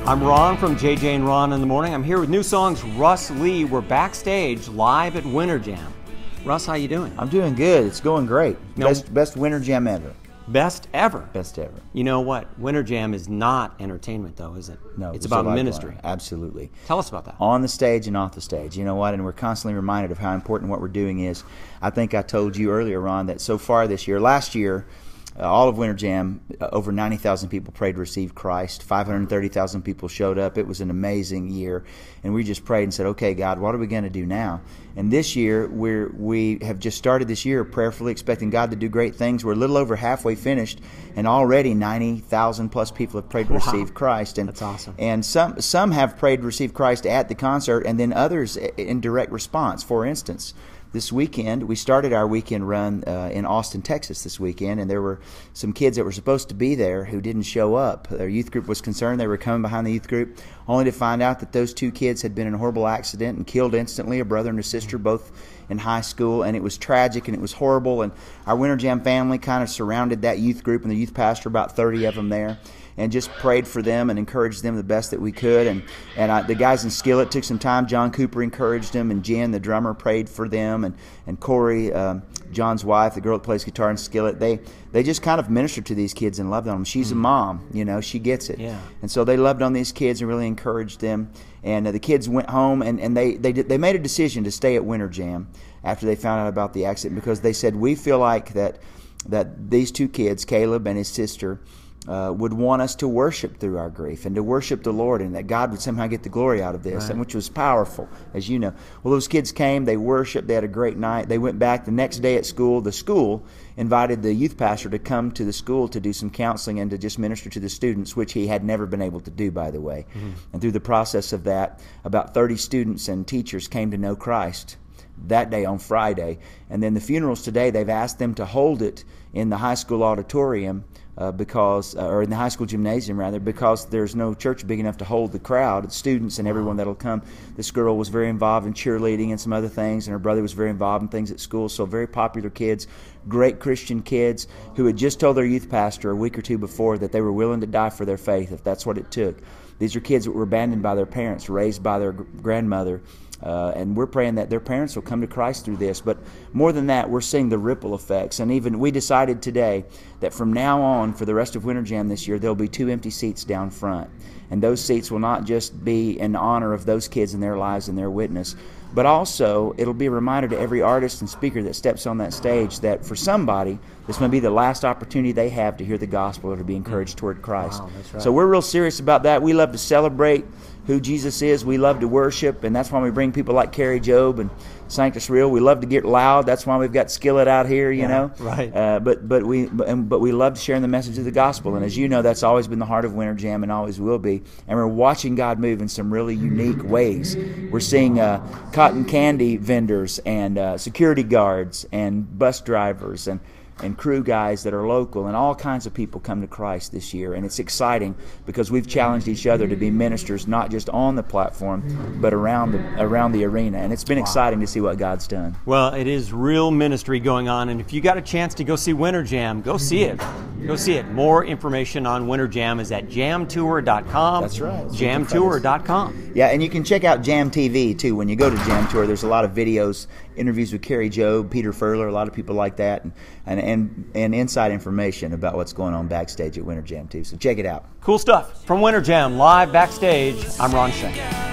I'm Ron from JJ and Ron in the Morning. I'm here with NewSong's Russ Lee. We're backstage live at Winter Jam. Russ, how you doing? I'm doing good. It's going great. Best Winter Jam ever. Best ever? Best ever. You know what? Winter Jam is not entertainment, though, is it? No. It's about ministry. Absolutely. Tell us about that. On the stage and off the stage. You know what? And we're constantly reminded of how important what we're doing is. I think I told you earlier, Ron, that so far this year, last year, all of Winter Jam, over 90,000 people prayed to receive Christ. 530,000 people showed up. It was an amazing year. And we just prayed and said, okay, God, what are we going to do now? And this year, we have just started this year prayerfully expecting God to do great things. We're a little over halfway finished, and already 90,000 plus people have prayed to receive Christ. And that's awesome. And some have prayed to receive Christ at the concert, and then others in direct response. For instance, this weekend, we started our weekend run in Austin, Texas this weekend, and there were some kids that were supposed to be there who didn't show up. Their youth group was concerned. They were coming behind the youth group, only to find out that those two kids had been in a horrible accident and killed instantly, a brother and a sister, both in high school, and it was tragic and it was horrible. And our Winter Jam family kind of surrounded that youth group and the youth pastor, about 30 of them there, and just prayed for them and encouraged them the best that we could. And the guys in Skillet took some time. John Cooper encouraged them, and Jen, the drummer, prayed for them, and Corey, John's wife, the girl that plays guitar in Skillet, they just kind of ministered to these kids and loved on them. She's a mom, you know, she gets it. Yeah. And so they loved on these kids and really encouraged them. And the kids went home, and they made a decision to stay at Winter Jam after they found out about the accident, because they said, we feel like that these two kids, Caleb and his sister, would want us to worship through our grief and to worship the Lord, and that God would somehow get the glory out of this, right. And which was powerful, as you know. Well, those kids came, they worshiped, they had a great night. They went back the next day at school. The school invited the youth pastor to come to the school to do some counseling and to just minister to the students, which he had never been able to do, by the way. Mm-hmm. And through the process of that, about 30 students and teachers came to know Christ that day on Friday. And then the funerals today, they've asked them to hold it in the high school auditorium or in the high school gymnasium rather, because there's no church big enough to hold the crowd, students and everyone that'll come. This girl was very involved in cheerleading and some other things, and her brother was very involved in things at school. So very popular kids, great Christian kids who had just told their youth pastor a week or two before that they were willing to die for their faith if that's what it took. These are kids that were abandoned by their parents, raised by their grandmother. And we're praying that their parents will come to Christ through this. But more than that, we're seeing the ripple effects. And even we decided today that from now on, for the rest of Winter Jam this year, there'll be 2 empty seats down front. And those seats will not just be in honor of those kids and their lives and their witness, but also it'll be a reminder to every artist and speaker that steps on that stage that for somebody, this may be the last opportunity they have to hear the gospel or to be encouraged toward Christ. Wow, that's right. So we're real serious about that. We love to celebrate who Jesus is. We love to worship, and that's why we bring people like Carrie Job and Sanctus Real. We love to get loud. That's why we've got Skillet out here, you know. Right. But we love sharing the message of the gospel, and as you know, that's always been the heart of Winter Jam and always will be. And we're watching God move in some really unique ways. We're seeing cotton candy vendors and security guards and bus drivers and crew guys that are local, and all kinds of people come to Christ this year. And it's exciting because we've challenged each other to be ministers, not just on the platform, but around the arena. And it's been exciting to see what God's done. Well, it is real ministry going on, and if you got a chance to go see Winter Jam, go see it. Go see it. More information on Winter Jam is at jamtour.com. That's right. Jamtour.com. Yeah, and you can check out Jam TV too. When you go to Jam Tour, there's a lot of videos, interviews with Carrie Job, Peter Furler, a lot of people like that, and inside information about what's going on backstage at Winter Jam too. So check it out. Cool stuff. From Winter Jam, live backstage, I'm Ron Shank.